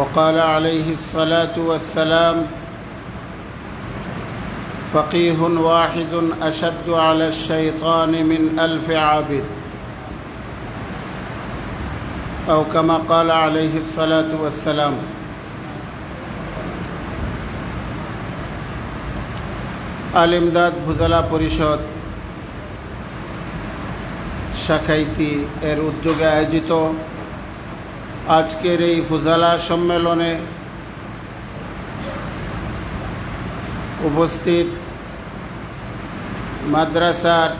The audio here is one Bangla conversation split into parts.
وقال عليه الصلاة والسلام: فقيه واحد أشد على الشيطان من 1000 عابد، أو كما قال عليه الصلاة والسلام। আল-ইমদাদ ফুজালা পরিষদ শাখাইতি এর উদ্যোগে আয়োজিত আজকের এই ফুজালা সম্মেলনে উপস্থিত মাদ্রাসার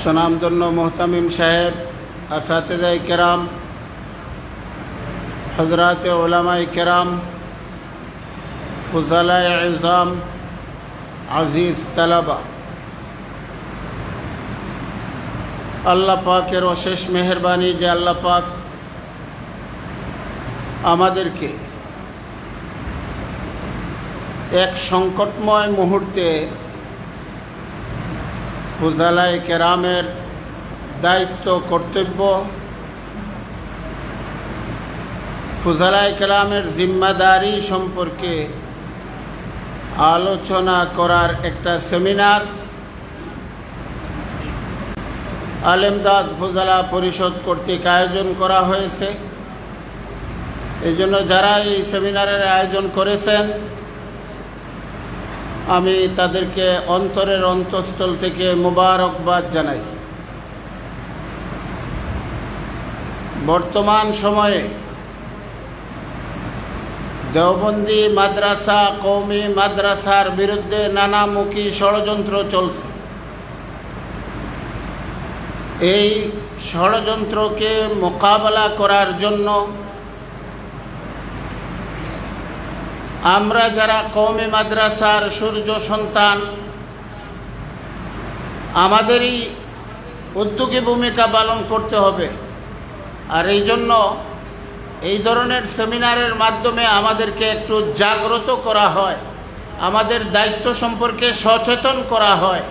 স্বনামধন্য মুহতামিম সাহেব, আসাতিজায়ে কেরাম, হযরাতে উলামায়ে কেরাম, ফুজালায়ে ইজাম, আজিজ তালাবা, আল্লাহ পাকের অশেষ মেহেরবানি যে আল্লাহ পাক আমাদেরকে এক সংকটময় মুহূর্তে ফুজালায়ে কেরামের দায়িত্ব, কর্তব্য, ফুজালায়ে কেরামের জিম্মাদারি সম্পর্কে আলোচনা করার একটা সেমিনার আল-ইমদাদ ফুজালা পরিষদ কর্তৃক আয়োজন করা হয়েছে। এই জন্য যারা এই সেমিনারের আয়োজন করেছেন, আমি তাদেরকে অন্তরের অন্তঃস্থল থেকে মোবারকবাদ জানাই। বর্তমান সময়ে দেওবন্দি মাদ্রাসা, কওমি মাদ্রাসার বিরুদ্ধে নানামুখী ষড়যন্ত্র চলছে। এই ষড়যন্ত্রকে মোকাবেলা করার জন্য আমরা যারা কওমি মাদ্রাসার সূর্য সন্তান, আমাদেরই উদ্যোগী ভূমিকা পালন করতে হবে। আর এই জন্য এই ধরনের সেমিনারের মাধ্যমে আমাদেরকে একটু জাগ্রত করা হয়, আমাদের দায়িত্ব সম্পর্কে সচেতন করা হয়।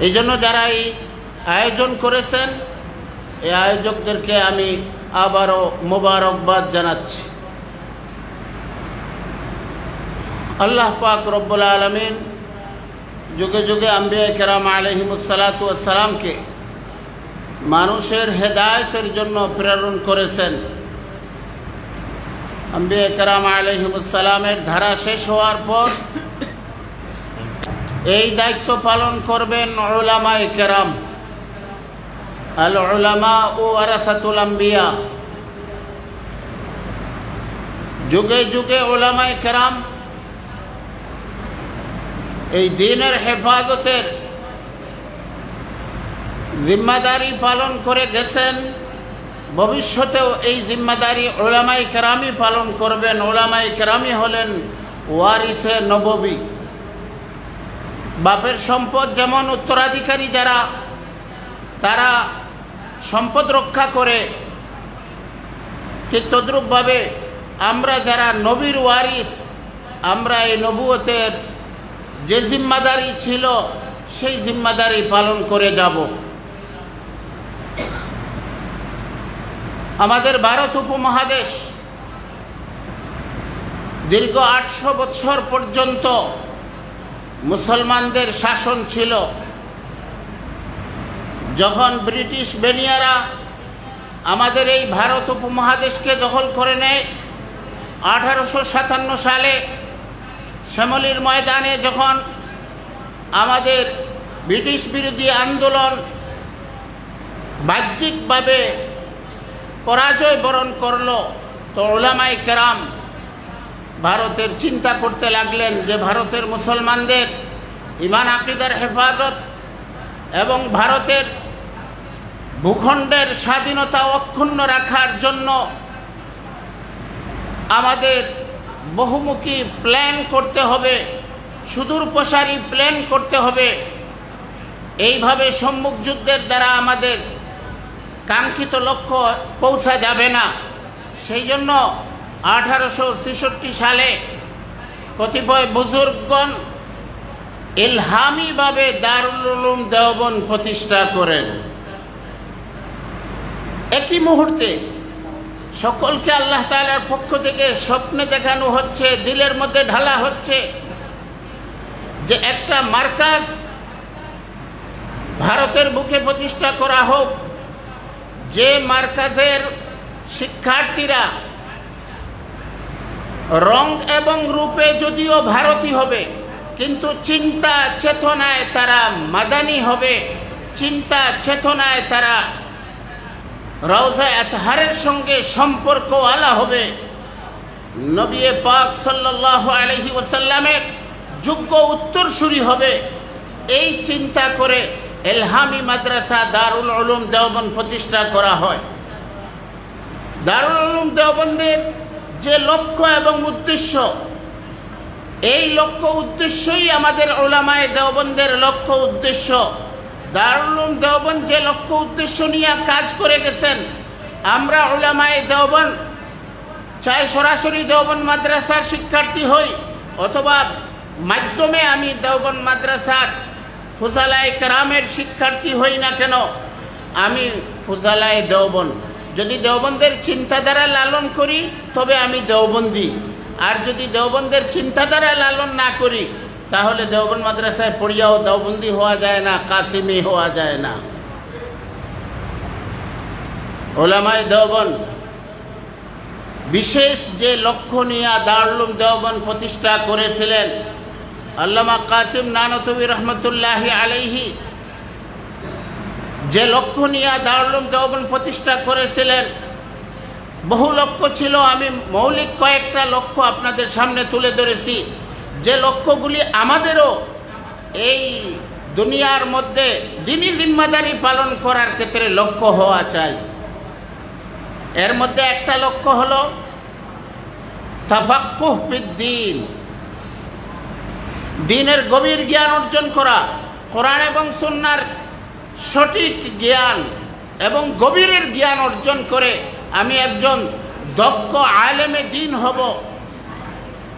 এই জন্য যারা এই আয়োজন করেছেন, এই আয়োজকদেরকে আমি আবারও মোবারকবাদ জানাচ্ছি। আল্লাহ পাক রব্বুল আলামিন যুগে যুগে আম্বিয়ায়ে কেরাম আলাইহিমুসসালাতু ওয়াসসালামকে মানুষের হেদায়েতের জন্য প্রেরণ করেছেন। আম্বিয়ায়ে কেরাম আলাইহিমুসসালামের ধারা শেষ হওয়ার পর এই দায়িত্ব পালন করবেন উলামায়ে কেরাম। আল উলামা ও ওয়ারাসাতুল আম্বিয়া। যুগে যুগে উলামায়ে কেরাম এই দ্বীনের হেফাজতের জিম্মাদারি পালন করে গেছেন। ভবিষ্যতেও এই জিম্মাদারি উলামায়ে কেরামই পালন করবেন। উলামায়ে কেরামই হলেন ওয়ারিসে নববী। বাপের সম্পদ যেমন উত্তরাধিকারী যারা, তারা সম্পদ রক্ষা করে, ঠিক তদ্রূপভাবে আমরা যারা নবীর ওয়ারিস, আমরা এই নবুয়তের যে জিম্মাদারি ছিল সেই জিম্মাদারি পালন করে যাব। আমাদের ভারত উপমহাদেশ দীর্ঘ 800 বছর পর্যন্ত মুসলমানদের শাসন ছিল। যখন ব্রিটিশ বেনিয়ারা আমাদের এই ভারত উপমহাদেশকে দখল করে নেয় 1857 সালে শ্যামলীর ময়দানে, যখন আমাদের ব্রিটিশ বিরোধী আন্দোলন বাহ্যিকভাবে পরাজয় বরণ করল, তো উলামায়ে কেরাম ভারতের চিন্তা করতে লাগলেন যে ভারতের মুসলমানদের ঈমান আকীদার হেফাজত এবং ভারতের ভূখণ্ডের স্বাধীনতা অক্ষুণ্ণ রাখার জন্য আমাদের বহুমুখী প্ল্যান করতে হবে, সুদূর প্রসারী প্ল্যান করতে হবে। এইভাবে সম্মুখ যুদ্ধের দ্বারা আমাদের কাঙ্ক্ষিত লক্ষ্য পৌঁছা যাবে না। সেই জন্য 1866 সালে কতিপয় বুজুর্গগণ ইলহামিভাবে দারুল উলুম দেওবন্দ প্রতিষ্ঠা করেন। একই মুহূর্তে সকলকে আল্লাহ তাআলার পক্ষ থেকে স্বপ্নে দেখানো হচ্ছে, দিলের মধ্যে ঢালা হচ্ছে যে একটা মার্কাজ ভারতের বুকে প্রতিষ্ঠা করা হোক, যে মার্কাজের শিক্ষার্থীরা রং এবং রূপে যদিও ভারতী হবে, কিন্তু চিন্তা চেতনায় তারা মাদানী হবে, চিন্তা চেতনায় তারা রওজা আতহারের সঙ্গে সম্পর্ক আলা হবে। নবী পাক সাল্লাল্লাহু আলাইহি ওয়াসাল্লামের যোগ্য উত্তরসূরি হবে। এই চিন্তা করে এলহামি মাদ্রাসা দারুল উলুম দেওবন্দ প্রতিষ্ঠা করা হয়। দারুল উলুম দেওবন্দের যে লক্ষ্য এবং উদ্দেশ্য, এই লক্ষ্য উদ্দেশ্যই আমাদের উলামায়ে দেওবন্দের লক্ষ্য উদ্দেশ্য। দারুল উলুম দেওবন্দ যে লক্ষ্য উদ্দেশ্য নিয়ে কাজ করে গেছেন, আমরা উলামায়ে দেওবন্দ চাই সরাসরি দেওবন্দ মাদ্রাসার শিক্ষার্থী হই অথবা মাধ্যমে আমি দেওবন্দ মাদ্রাসার ফুজালায়ে কেরামের শিক্ষার্থী হই না কেন, আমি ফুজালায়ে দেওবন্দ। যদি দেওবন্দের চিন্তাধারা লালন করি তবে আমি দেওবন্দি, আর যদি দেওবন্দের চিন্তাধারা লালন না করি তাহলে দেওবন্দ মাদ্রাসায় পড়িয়াও দেওবন্দি হওয়া যায় না, কাসিমি হওয়া যায় না। উলামায়ে দেওবন্দ বিশেষ যে লক্ষ্য নিয়ে দারুল উলুম দেওবন্দ প্রতিষ্ঠা করেছিলেন, আল্লামা কাসিম নানতবী রহমতুল্লাহি আলাইহি যে লক্ষ্য নিয়ে দারুল উলুম দেওবন্দ প্রতিষ্ঠা করেছিলেন, বহু লক্ষ্য ছিল। আমি মৌলিক কয়েকটা লক্ষ্য আপনাদের সামনে তুলে ধরেছি, যে লক্ষ্যগুলি আমাদেরও এই দুনিয়ার মধ্যে দ্বীনি জিম্মাদারি পালন করার ক্ষেত্রে লক্ষ্য হওয়া চাই। এর মধ্যে একটা লক্ষ্য হলো তাফাক্কুহ ফিদ্দীন, দ্বীনের গভীর জ্ঞান অর্জন করা, কোরআন এবং সুন্নাহর সঠিক জ্ঞান এবং গভীরের জ্ঞান অর্জন করে আমি একজন দক্ষ আলেমে দ্বীন হব।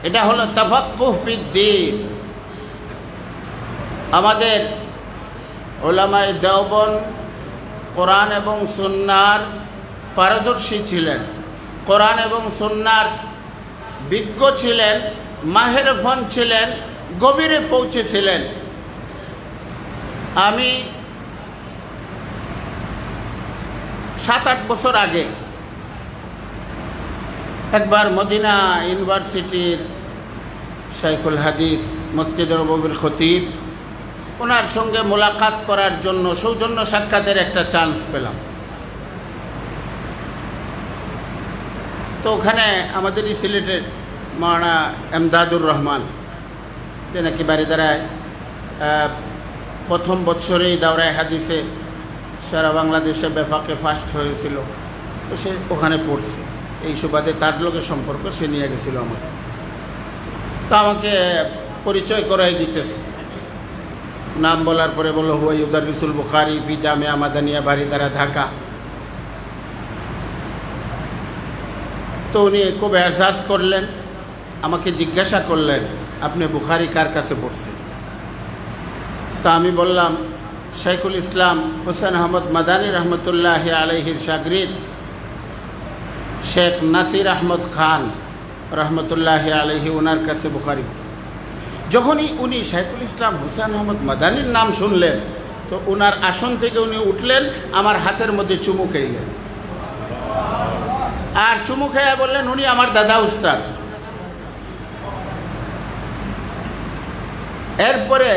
এটা হলো তাফাক্কুহ ফিদ্দীন। আমাদের উলামায়ে দেওবন্দ কোরআন এবং সুন্নাহর পারদর্শী ছিলেন, কোরআন এবং সুন্নাহর বিজ্ঞ ছিলেন, মাহেরফন ছিলেন, গভীরে পৌঁছেছিলেন। আমি 7-8 বছর আগে একবার মদিনা ইউনিভার্সিটির শাইখুল হাদিস মসজিদে নববীর খতিব, ওনার সঙ্গে মোলাকাত করার জন্য সৌজন্য সাক্ষাতের একটা চান্স পেলাম। তো ওখানে আমাদের এই সিলেটের মাওলানা এমদাদুর রহমান, যে নাকি বারিধারায় প্রথম বৎসরেই দাওরায়ে হাদিসে সারা বাংলাদেশে বেফাকে ফার্স্ট হয়েছিল, তো সে ওখানে পড়ছে। এই সুবাদে তার লোকের সম্পর্ক সে নিয়ে গেছিল আমাকে। তো আমাকে পরিচয় করাই দিতেছে, নাম বলার পরে বলল হুয়া ইউদারিসুল বুখারী ফি জামিয়া মাদানিয়া বারিধারা ঢাকা। তো উনি খুব এহসাস করলেন, আমাকে জিজ্ঞাসা করলেন আপনি বুখারী কার কাছে পড়ছেন। তো আমি বললাম শাইখুল ইসলাম হুসেন আহমদ মাদানী রহমতুল্লাহি আলাইহির শাগরিদ শেখ নাসির আহমদ খান রহমতুল্লাহি আলাইহি, ওনার কাছে বুখারী পড়ছে। যখনই উনি শাইখুল ইসলাম হুসেন আহমদ মাদানীর নাম শুনলেন, তো ওনার আসন থেকে উনি উঠলেন, আমার হাতের মধ্যে চুমু খাইলেন, আর চুমু খেয়ে বললেন উনি আমার দাদা উস্তাদ। এরপরে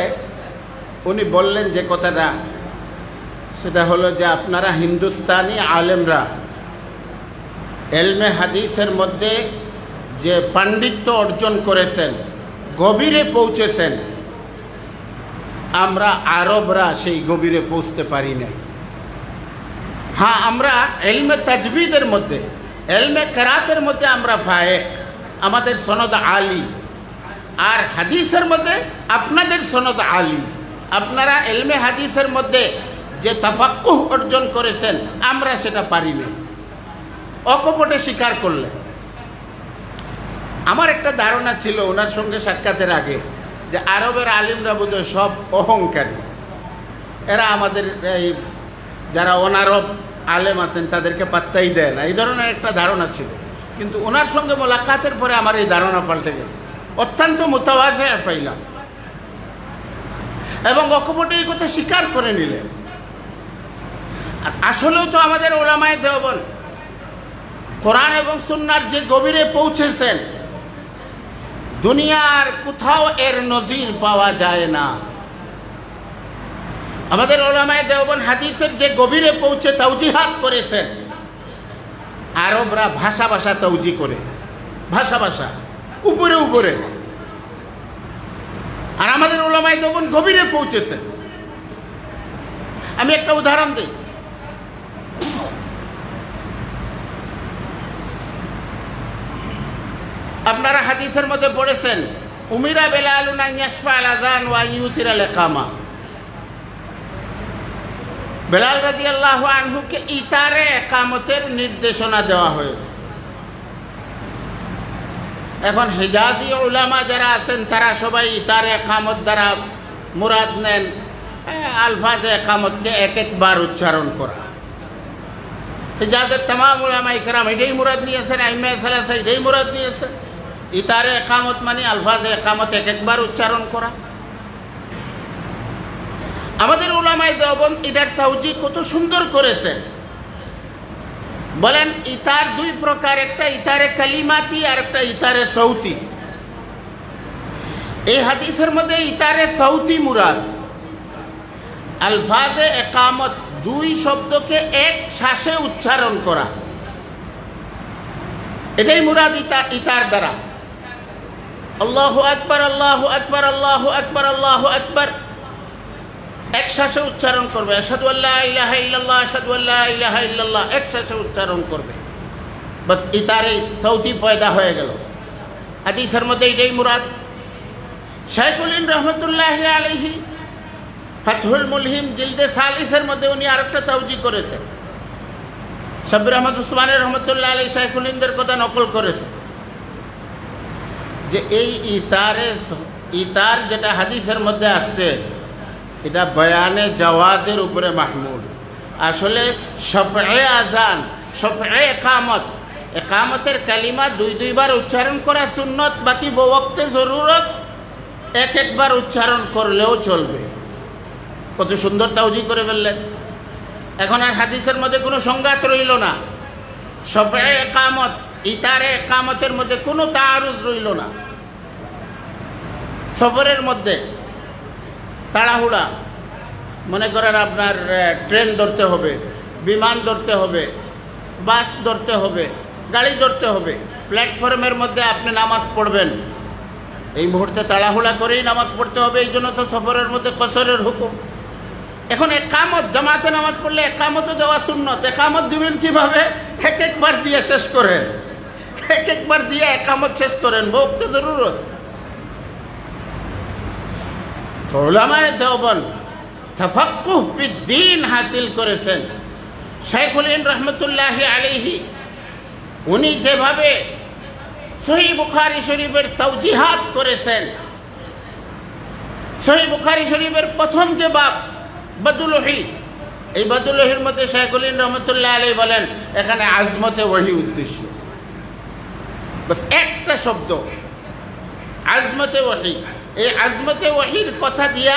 উনি বললেন যে কথাটা, সেটা হলো যে আপনারা হিন্দুস্তানি আলেমরা এলমে হাদিসের মধ্যে যে পাণ্ডিত্য অর্জন করেছেন, গভীরে পৌঁছেছেন, আমরা আরবরা সেই গভীরে পৌঁছতে পারি নাই। হ্যাঁ, আমরা এলমে তাজবিদের মধ্যে, এলমে কেরাতের মধ্যে আমরা ফায়েক, আমাদের সনদ আলী, আর হাদিসের মধ্যে আপনাদের সনদ আলী। আপনারা এলমে হাদিসের মধ্যে যে তাফাক্কুহ অর্জন করেছেন, আমরা সেটা পারি না, অকপটে স্বীকার করলেন। আমার একটা ধারণা ছিল ওনার সঙ্গে সাক্ষাতের আগে যে আরবের আলিমরা বোধহয় সব অহংকারী, এরা আমাদের এই যারা অনারব আলেম আছেন তাদেরকে পাত্তাই দেয় না, এই ধরনের একটা ধারণা ছিল। কিন্তু ওনার সঙ্গে মোলাকাতের পরে আমার এই ধারণা পাল্টে গেছে, অত্যন্ত মুতাওয়াজে পাইলাম এবং অকপটে এই কথা স্বীকার করে নিলেন। আর আসলেও তো আমাদের ওলামায়ে দেওবন্দ কোরআন এবং সুন্নাহর যে গভীরে পৌঁছেছেন, দুনিয়ার কোথাও এর নজির পাওয়া যায় না। আমাদের ওলামায়ে দেওবন্দ হাদিসের যে গভীরে পৌঁছে তাওজিহাত করেছেন, আরবরা ভাষা ভাষা তাওজি করে, ভাষা ভাষা উপরে উপরে, আর আমাদের ওলামায়ে দেওবন্দ গভীরে পৌঁছেছেন। আমি একটা উদাহরণ দিই। আপনারা হাদিসের মধ্যে পড়েছেন, উমিরা বেলালুন আন ইয়াশফা আল আযান ওয়া ইউতির আল ইকামা। বেলাল রাদিয়াল্লাহু আনহুকে ইতারে ইকামতের নির্দেশনা দেওয়া হয়েছে। এখন হিজাজি উলামা যারা আছেন তারা সবাই ইতারে ইকামত দ্বারা মুরাদ নেন আলফাজে ইকামতকে এক একবার উচ্চারণ করা। হিজাজের তামাম উলামা ইকরাম এটাই মুরাদ নিয়েছেন, আইম্মায়ে সালাসা এটাই মুরাদ নিয়েছেন। ইতারে ইকামত মানে আলফাজে ইকামত এক একবার উচ্চারণ করা। আমাদের উলামায়ে দেওবন্দ এটার তাওজি কত সুন্দর করেছেন। বলেন ইতার দুই প্রকার, একটা ইতারে কালিমাতি আর একটা ইতারে সৌতি। এই হাদিসের মধ্যে ইতারে সৌতি মুরাদ। আলফাজে ইকামত দুই শব্দকে এক শ্বাসে উচ্চারণ করা, এটাই মুরাদ ইতার দ্বারা। আল্লাহু আকবার, আল্লাহু আকবার, আল্লাহু আকবার, আল্লাহু আকবার এক শ্বাসে উচ্চারণ করবে। আশহাদু আল্লা ইলাহা ইল্লাল্লাহ, আশহাদু আল্লা ইলাহা ইল্লাল্লাহ এক শ্বাসে উচ্চারণ করবে। বাস ইতারে সৌতি পয়দা হয়ে গেল। হাদিসের মধ্যে এটাই মুরাদ। শাইখুল হিন্দ রহমতুল্লাহি আলাইহি ফাতহুল মুলহিম জিলদে সালিসের মধ্যে উনি আরেকটা তাওজি করেছেন। সাব্বির আহমদ উসমানী রহমতুল্লাহ আলাইহি শাইখুল হিন্দের কথা নকল করেছে যে এই ইতার যেটা হাদিসের মধ্যে আসছে এটা বয়ানে জাওয়াজের উপরে মাহমুল। আসলে শফএ আজান, শফএ ইকামত, ইকামতের কালিমা দুইবার উচ্চারণ করা সুন্নত, বাকি বওয়াক্তে জরুরত এক একবার উচ্চারণ করলেও চলবে। কত সুন্দর তাওজি করে ফেললেন। এখন আর হাদিসের মধ্যে কোনো সংঘাত রইল না। শফএ ইকামত, ইতারে ইকামতের মধ্যে কোনো তাআরুজ রইল না। সফরের মধ্যে তাড়াহুড়া, মনে করেন আপনার ট্রেন ধরতে হবে, বিমান ধরতে হবে, বাস ধরতে হবে, গাড়ি ধরতে হবে, প্ল্যাটফর্মের মধ্যে আপনি নামাজ পড়বেন, এই মুহূর্তে তাড়াহুড়া করেই নামাজ পড়তে হবে। এই জন্য তো সফরের মধ্যে কসরের হুকুম। এখন একামত, জামাতে নামাজ পড়লে একামতও দেওয়া সুন্নত। একামত দিবেন কীভাবে? এক একবার দিয়ে শেষ করেন, এক একবার দিয়ে একামত শেষ করেন, বক্ত জরুরত। উলামায়ে দেওবন্দ তাফাক্কুহ ফিদ্দীন হাসিল করেছেন। শাইখুল হিন্দ রহমতুল্লাহি আলাইহি উনি যেভাবে সহিহ বুখারী শরীফের তাওজিহাত করেছেন, সহিহ বুখারী শরীফের প্রথম যে বাব বাদুলহি, এই বাদুলহির মধ্যে শাইখুল হিন্দ রহমতুল্লাহ আলাইহি বলেন এখানে আজমতে ওহী উদ্দেশ্য। বাস একটা শব্দ আজমতে ওহী। এই আজমতে ওহীর কথা দিয়া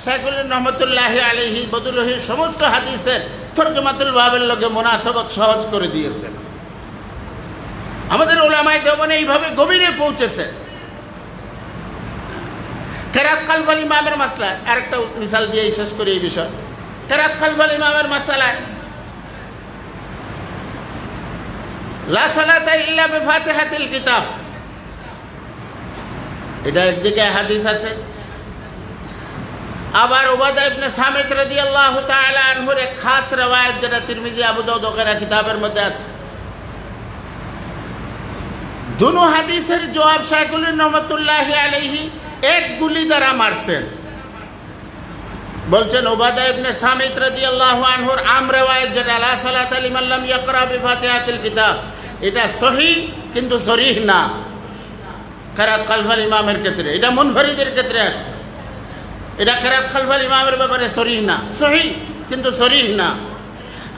শাইখুল হিন্দ রহমতুল্লাহি আলাইহি বাদুলহির সমস্ত হাদিসের তরজমাতুল বাবের লগে মুনাসাবাত সহজ করে দিয়েছেন। আমাদের উলামায়ে দেওবন্দ এইভাবে গভীরে পৌঁছেছে। কেরাত খালফাল ইমামের মাসলা, আরেকটা মিসাল দিয়ে শেষ করি এই বিষয়। কেরাত খালফাল ইমামের মাসালায় লা সালাতা ইল্লা বিফাতিহাতিল কিতাব, এটা একদিকে হাদিস আছে। আবার উবাদা ইবনে সামিত রাদিয়াল্লাহু তাআলা আনহুর এক খাস রওয়ায়াত যেটা তিরমিজি, আবু দাউদ ওগেরা কিতাবের মধ্যে আছে। দুনো হাদিসের জবাব শাইখুল হিন্দ রহমতুল্লাহি আলাইহি এক গুলি দ্বারা মারছেন। বলছেন উবাদা ইবনে সামিত রাদিয়াল্লাহু আনহুর আম রওয়ায়াত যেটা লা সালাতা লিমান লাম ইয়াকরা বিফাতিহাতিল কিতাব, এটা সহিহ কিন্তু সরিহ না কেরাত খালফাল ইমামের ক্ষেত্রে। এটা মুনফরিদের ক্ষেত্রে আসছে। এটা কেরাত খালফাল ইমামের ব্যাপারে সরিহ না, সহিহ কিন্তু সরিহ না।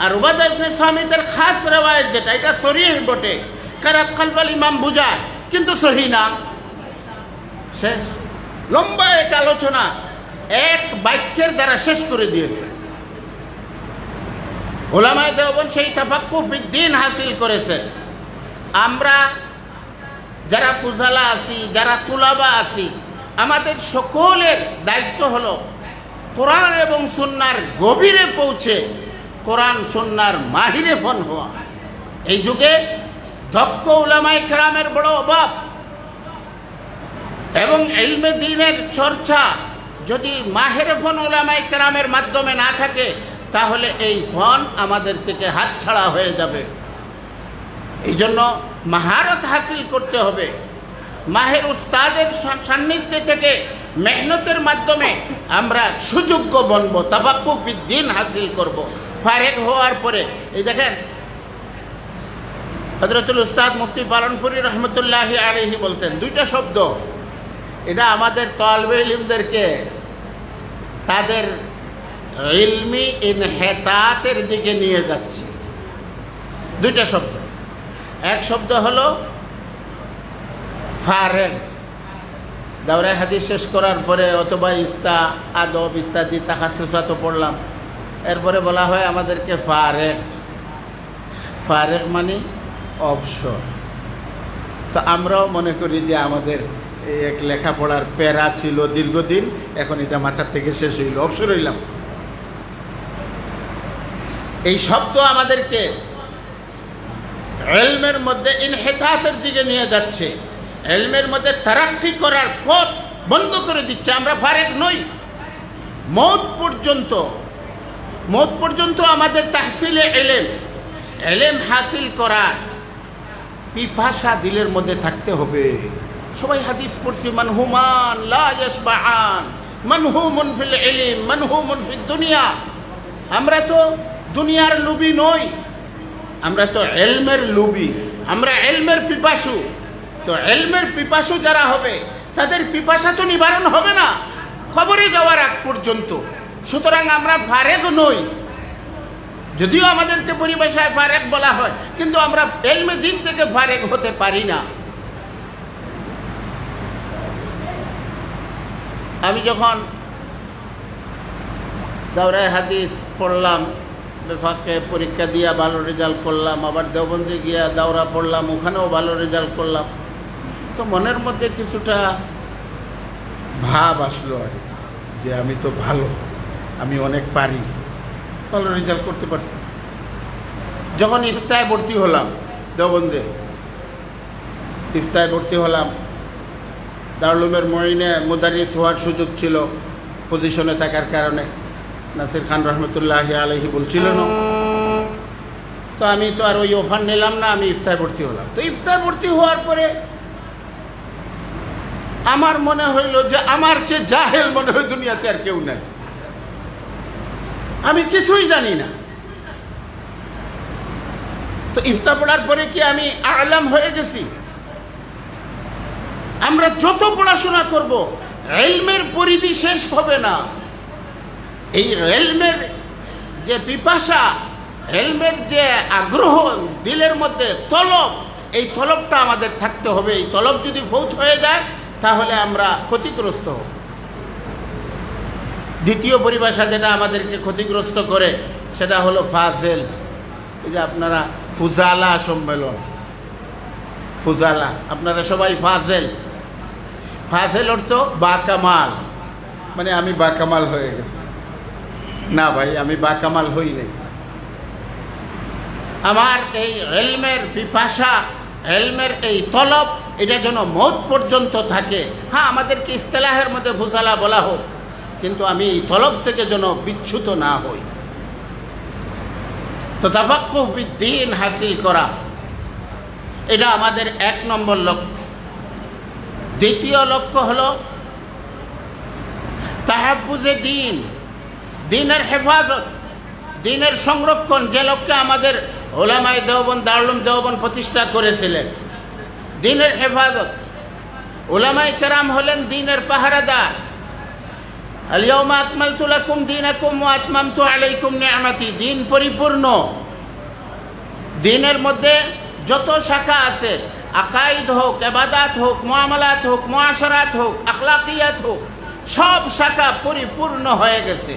আর উবাদা ইবনে সামিতের খাস রেওয়ায়েত যেটা, এটা সহিহ বটে, কারাত কালবাল ইমাম বুঝায়, কিন্তু সহিহ না। শেষ। লম্বা এক আলোচনা এক বাক্যের দ্বারা শেষ করে দিয়েছে। উলামায়ে দেওবন্দ সেই তাফাক্কুহ ফিদ্দীন হাসিল করেছে। আমরা যারা ফুজালা আছি, যারা তুলাবা আছি, আমাদের সকলের দায়িত্ব হলো কোরআন এবং সুন্নাহর গভীরে পৌঁছে কোরআন সুন্নাহর মাহিরে ফন হওয়া। এই যুগে দক্ষ উলামায়ে কেরামের বড় অভাব, এবং ইলমে দ্বীনের চর্চা যদি মাহিরে ফন উলামায়ে কেরামের মাধ্যমে না থাকে, তাহলে এই ফন আমাদের থেকে হাতছাড়া হয়ে যাবে। এই জন্য মাহারত হাসিল করতে হবে। মাহের উস্তাদের সান্নিধ্যে থেকে মেহনতের মাধ্যমে আমরা সুযোগ্য বনব, তাফাক্কুহ ফিদ্দীন হাসিল করব। ফারেক হওয়ার পরে এই দেখেন হযরতুল উস্তাদ মুফতি পালনপুরি রহমতুল্লাহি আলাইহি বলতেন দুইটা শব্দ, এটা আমাদের তালেবে ইলমদেরকে তাদের ইলমি ইনহিতাতের দিকে নিয়ে যাচ্ছে। দুইটা শব্দ, এক শব্দ হলো ফারেক, দাওরায়ে হাদিস শেষ করার পরে অথবা ইফতা, আদব ইত্যাদি তাখাসসুসাত পড়লাম, এরপরে বলা হয় আমাদেরকে ফারেক। ফারেক মানে অবসর। তো আমরাও মনে করি যে আমাদের এই এক লেখাপড়ার প্যারা ছিল দীর্ঘদিন, এখন এটা মাথার থেকে শেষ হইল, অবসর হইলাম। এই শব্দ আমাদেরকে ইলমের মধ্যে ইনহিতাতের দিকে নিয়ে যাচ্ছে, ইলমের মধ্যে তারাক্কি করার পথ বন্ধ করে দিচ্ছে। আমরা ফারেক নই। মওত পর্যন্ত আমাদের তাহসিলে ইলম হাসিল করার পিপাসা দিলের মধ্যে থাকতে হবে। সবাই হাদিস পড়ছি, মানহুমান লা ইয়াশবাআন, মানহুমুন ফিল ইলম, মানহুমুন ফিদ দুনিয়া। আমরা তো দুনিয়ার লুবি নই, আমরা তো ইলমের লুবি, আমরা ইলমের পিপাসু। তো ইলমের পিপাসু যারা হবে তাদের পিপাসা তো নিবারণ হবে না কবরে যাওয়ার আগ পর্যন্ত। সুতরাং আমরা ফারেক নই, যদিও আমাদেরকে পরিভাষায় ফারেক বলা হয়, কিন্তু আমরা ইলমে দ্বীন থেকে ফারেক হতে পারি না। আমি যখন দাওরায়ে হাদিস পড়লাম, বেফাকে পরীক্ষা দিয়া ভালো রেজাল্ট করলাম, আবার দেওবন্দে গিয়া দাওরা পড়লাম, ওখানেও ভালো রেজাল্ট করলাম, তো মনের মধ্যে কিছুটা ভাব আসলো আর যে আমি তো ভালো, আমি অনেক পারি, ভালো রেজাল্ট করতে পারছি। যখন ইফতায় ভর্তি হলাম, দেওবন্দে ইফতায় ভর্তি হলাম, দারুল উলুমের মঈনে মুদারিস হওয়ার সুযোগ ছিল পজিশনে থাকার কারণে, নাসির খান রহমতুল্লাহি আলাইহি বলছিল না। তো আমি তো আর ওই অফার নিলাম না, আমি ইফতায় ভর্তি হলাম। তো ইফতায় ভর্তি হওয়ার পরে আমার মনে হইল যে আমার চেয়ে জাহেল মনে হয় দুনিয়াতে আর কেউ নাই, আমি কিছুই জানি না। তো ইফতার পড়ার পরে কি আমি আলেম হয়ে গেছি? আমরা যত পড়াশোনা করব ইলমের পরিধি শেষ হবে না। এই ইলমের যে পিপাসা, ইলমের যে আগ্রহ, দিলের মধ্যে তলব, এই তলবটা আমাদের থাকতে হবে। এই তলব যদি ফৌত হয়ে যায় তাহলে আমরা ক্ষতিগ্রস্ত হব। দ্বিতীয় পরিভাষা যেটা আমাদেরকে ক্ষতিগ্রস্ত করে সেটা হলো ফাজেল। এই যে আপনারা ফুজালা সম্মেলন, ফুজালা, আপনারা সবাই ফাজেল। ফাজেল অর্থ বাকামাল, মানে আমি বাকামাল হয়ে গেছি। না ভাই, আমি বাকামাল হই নাই। আমার এই ইলমের পিপাসা, ইলমের এই তলব, এটা যেন মওত পর্যন্ত থাকে। হ্যাঁ, আমাদেরকে ইস্তেলাহের মধ্যে ফুজালা বলা হোক, কিন্তু আমি এই তলব থেকে যেন বিচ্যুত না হই। তো তাফাক্কুহ ফিদ্দীন হাসিল করা, এটা আমাদের এক নম্বর লক্ষ্য। দ্বিতীয় লক্ষ্য হলো তাহাফুজে দ্বীন, দ্বীনের হেফাজত, দ্বীনের সংরক্ষণ, যে লক্ষ্যে আমাদের উলামায়ে দেওবন্দ, দারুল উলুম দেওবন্দ প্রতিষ্ঠা করেছিলেন। দ্বীনের হেফাজত, উলামায়ে কেরাম হলেন দ্বীনের পাহারাদার। আল-ইয়াওমা আকমালতু লাকুম দীনাকুম ওয়া আতমামতু আলাইকুম নি'মাতি। দিন পরিপূর্ণ। দিনের মধ্যে যত শাখা আছে, আকাইদ হোক, ইবাদাত হোক, মুআমালাত হোক, মুআশারাত হোক, আখলাকিয়াত হোক, সব শাখা পরিপূর্ণ হয়ে গেছে।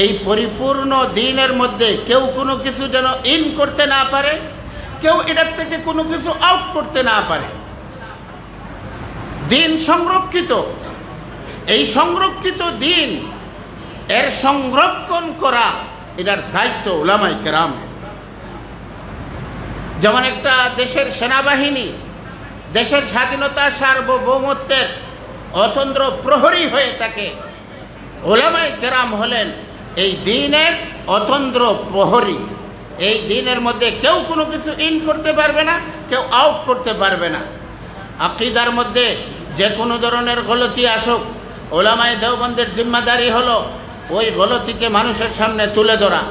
এই পরিপূর্ণ দিনের মধ্যে কেউ কোনো কিছু যেন ইন করতে না পারে, কেউ এটার থেকে কোনো কিছু আউট করতে না পারে। দিন সংরক্ষিত। এই সংরক্ষিত দিন এর সংরক্ষণ করা এটার দায়িত্ব উলামায়ে কেরামের। যেমন একটা দেশের সেনাবাহিনী দেশের স্বাধীনতা সার্বভৌমত্বের অতন্দ্র প্রহরী হয়ে থাকে, উলামায়ে কেরাম হলেন এই দিনের অতন্দ্র প্রহরী। এই দিনের মধ্যে কেউ কোনো কিছু ইন করতে পারবে না, কেউ আউট করতে পারবে না। আকীদার মধ্যে যে কোনো ধরনের গলতি আসুক, উলামায়ে দেওবন্দের জিম্মাদারি হলো ওই গলতিকে মানুষের সামনে তুলে ধরা।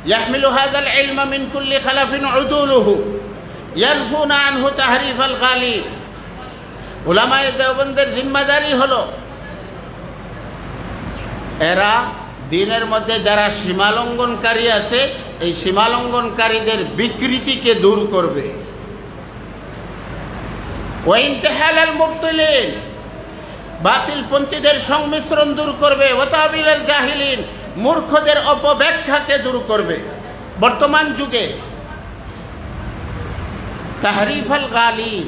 ইয়াহমিলু হাযাল ইলমা মিন কুল্লি খালাফিন উদুলুহু ইয়ানফুনা আনহু তাহরিফাল গালিব। উলামায়ে দেওবন্দের জিম্মাদারি হলো এরা দিনের মধ্যে যারা সীমালঙ্ঘনকারী আছে এই সীমালঙ্ঘনকারীদের বিকৃতিকে দূর করবে। ওয়া ইনতিহালাল মুবতিলিন, বাতিলপন্থীদের সংমিশ্রণ দূর করবে। ওয়া তাবিলাল জাহিলিন, মূর্খদের অপব্যাখ্যাকে দূর করবে। বর্তমান যুগে তাহরিফাল গালিন,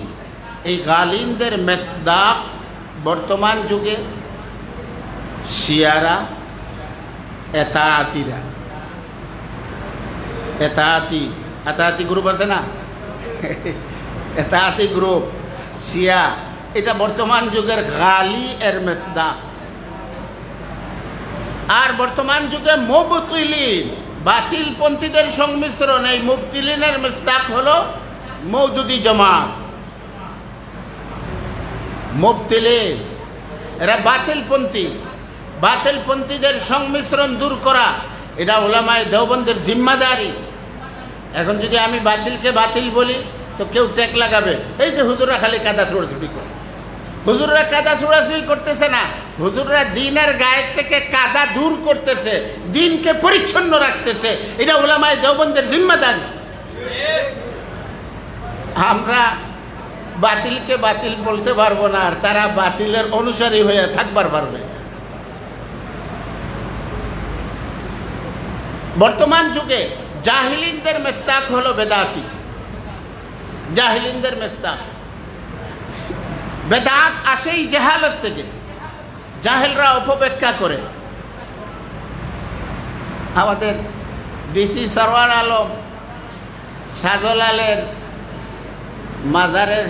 এই গালিনদের মেসদাক বর্তমান যুগে শিয়ারা, এতাআতিরা। এতাআতি গ্রুপ আছে না, এতাআতি গ্রুপ শিয়া, এটা বর্তমান যুগের গালি এর মেসদাক। আর বর্তমান যুগে মুবতিলিন, বাতিলপন্থীদের সংমিশ্রণ। এই মুবতিলিনের মেসদাক হলো মওদুদি জামাত। মুবতিলিন এরা বাতিলপন্থী, বাতিলপন্থীদের সংমিশ্রণ দূর করা এটা উলামায়ে দেওবন্দের জিম্মাদারি। এখন যদি আমি বাতিলকে বাতিল বলি তো কেউ ট্যাগ লাগাবে, এই যে হুজুররা খালি কাদা ছোড়াছুড়ি করে। হুজুররা কাদা ছোড়াছুড়ি করতেছে না, হুজুররা দিনের গায়ের থেকে কাদা দূর করতেছে, দিনকে পরিচ্ছন্ন রাখতেছে। এটা উলামায়ে দেওবন্দের জিম্মাদারি। আমরা বাতিলকে বাতিল বলতে পারবো না, আর তারা বাতিলের অনুসারী হয়ে থাকবার পারবে। বর্তমান যুগে জাহিলিনদের মেসদাক হলো বেদাতি। জাহিলিনদের মেসদাক, বেদাত আসেই জাহালত থেকে। জাহেলরা অপব্যাখ্যা করে। আমাদের ডিসি সরওয়ার আলম শাহজালালের মাজারের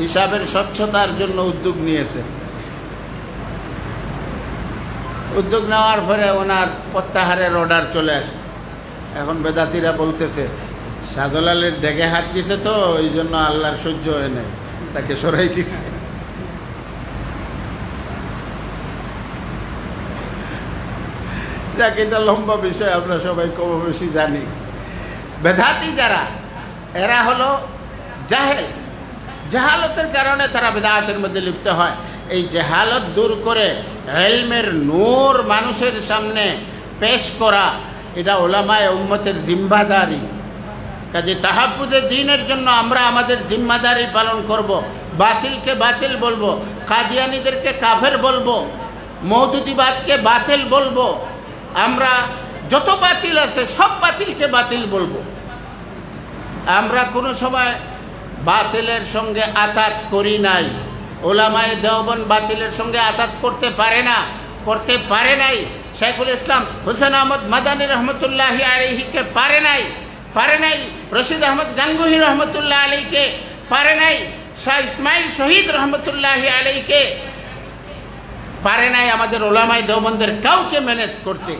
হিসাবের স্বচ্ছতার জন্য উদ্যোগ নিয়েছে। উদ্যোগ নেওয়ার পরে ওনার প্রত্যাহারের অর্ডার চলে আসছে। এখন বেদাতিরা বলতেছে শাহজালালের ডেকে হাত দিছে তো এই জন্য আল্লাহর সহ্য হয় নাই, তাকে সরাই দিছে। যাক, এটা লম্বা বিষয়, আমরা সবাই কম বেশি জানি। বেদাতি যারা, এরা হলো জাহেল। জাহালতের কারণে তারা বেদাতের মধ্যে লিপ্ত হয়। এই জাহালত দূর করে ইলমের নূর মানুষের সামনে পেশ করা এটা উলামায়ে উম্মতের জিম্মাদারি। কাজে তাহাব্বুদে দ্বীনের জন্য আমরা আমাদের জিম্মাদারি পালন করব। বাতিলকে বাতিল বলবো, কাদিয়ানীদেরকে কাফের বলবো, মওদুদিবাদকে বাতিল বলবো। আমরা যত বাতিল আছে সব বাতিলকে বাতিল বলবো। আমরা কোনো সময় বাতিলের সঙ্গে আতাত করি নাই। উলামায়ে দেওবন্দ বাতিলের সঙ্গে আতাত করতে পারে নাই। শাইখুল ইসলাম হুসেন আহমদ মাদানী রহমতুল্লাহি আলাইহিকে পারে নাই। রশিদ আহমদ গাঙ্গুহি রহমতুল্লাহ আলাইকে পারে নাই। শাহ ইসমাইল শহীদ রহমতুল্লাহি আলাইকে পারে নাই আমাদের উলামায়ে দেওবন্দের কাউকে ম্যানেজ করতে।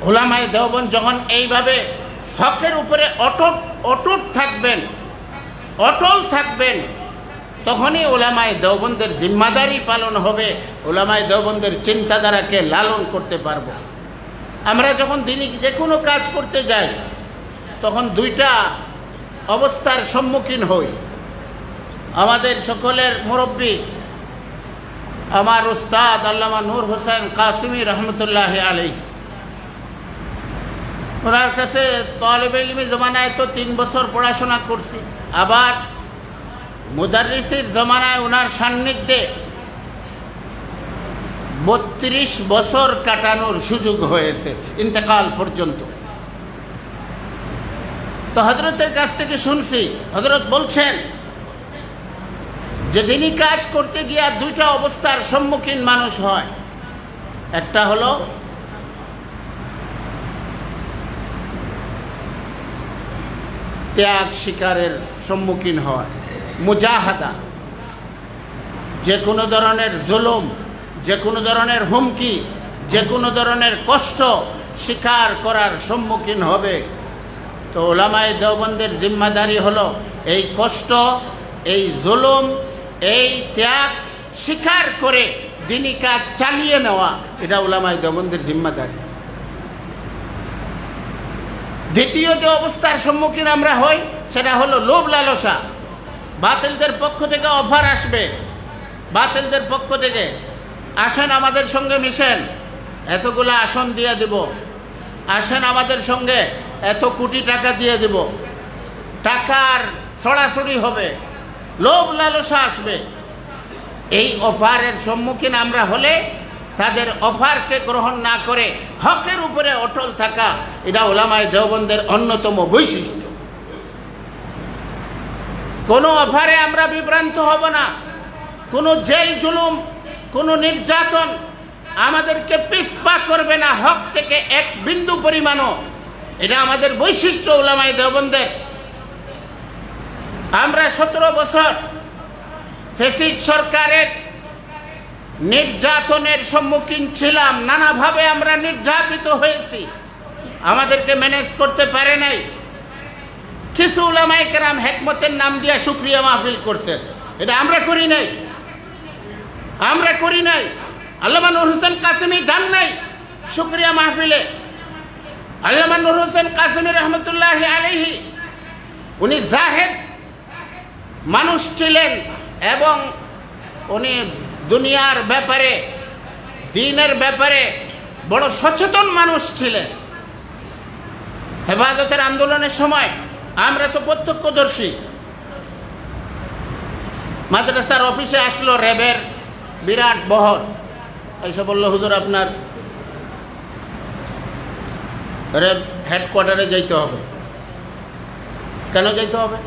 উলামায়ে দেওবন্দ যখন এইভাবে হকের উপরে অটুট থাকবেন তখনই উলামায়ে দেওবন্দের জিম্মাদারি পালন হবে। উলামায়ে দেওবন্দের চিন্তাধারাকে লালন করতে পারব। আমরা যখন দিনে যে কোনো কাজ করতে যাই তখন দুইটা অবস্থার সম্মুখীন হই। আমাদের সকলের মুরব্বী আমার উস্তাদ আল্লামা নূর হোসেন কাসিমি রহমতুল্লাহ আলাইহি, ওনার কাছে তালেবে ইলমি জমানায় তো 3 বছর পড়াশোনা করছি, আবার মুদাররিসের জমানায় ওনার সান্নিধ্যে 32 বছর কাটানোর সুযোগ হয়েছে ইন্তেকাল পর্যন্ত। তো হযরতের কাছ থেকে শুনছি, হযরত বলছেন যে দিনই কাজ করতে গিয়া 2টা অবস্থার সম্মুখীন মানুষ হয়। একটা হলো ত্যাগ স্বীকারের সম্মুখীন হয়, মুজাহাদা, যে কোনো ধরনের জুলুম, যে কোনো ধরনের হুমকি, যে কোনো ধরনের কষ্ট স্বীকার করার সম্মুখীন হবে। তো উলামায়ে দেওবন্দের জিম্মাদারি হলো এই কষ্ট, এই জুলুম, এই ত্যাগ স্বীকার করে দ্বীনি কাজ চালিয়ে নেওয়া, এটা উলামায়ে দেওবন্দের জিম্মাদারি। দ্বিতীয় যে অবস্থার সম্মুখীন আমরা হই সেটা হলো লোভ লালসা। বাতিলদের পক্ষ থেকে অফার আসবে, বাতিলদের পক্ষ থেকে আসেন আমাদের সঙ্গে মিশেন, এতগুলো আসন দিয়ে দেব, আসেন আমাদের সঙ্গে এত কোটি টাকা দিয়ে দেব, টাকার ছড়াছড়ি হবে, লোভ লালসা আসবে। এই অফারের সম্মুখীন আমরা হলে তাদের অফারকে গ্রহণ না করে হকের উপরে অটল থাকা, এটা উলামায়ে দেওবন্দের অন্যতম বৈশিষ্ট্য। কোনো অফারে আমরা বিভ্রান্ত হব না, কোনো জেল জুলুম, কোনো নির্যাতন আমাদেরকে পিছপা করবে না হক থেকে এক বিন্দু পরিমাণও। এটা আমাদের বৈশিষ্ট্য উলামায়ে দেওবন্দের। আমরা 17 বছর ফ্যাসিস্ট সরকারের নির্যাতনের সম্মুখীন ছিলাম, নানাভাবে আমরা নির্যাতিত হয়েছি, আমাদেরকে ম্যানেজ করতে পারে নাই। কিছু উলামায়ে কেরাম হিকমতের নাম দিয়ে শুকরিয়া মাহফিল করছেন, এটা আমরা করি নাই, আমরা করি নাই। আল্লামা নূর হোসেন কাসেমী যান নাই শুকরিয়া মাহফিলে। আল্লামা নূর হোসেন কাসেমী রহমতুল্লাহ আলাইহি উনি জাহেদ মানুষ ছিলেন এবং উনি দুনিয়ার ব্যাপারে, দ্বীনের ব্যাপারে বড় সচেতন মানুষ ছিলেন। হেফাজতের আন্দোলনের সময় আমরা তো প্রত্যক্ষদর্শী। মাদ্রাসার অফিসে আসলো র্যাবের বিরাট বহর, এসে বলল হুজুর আপনার র্যাব হেডকোয়ার্টারে যাইতে হবে। কেন যাইতে হবে?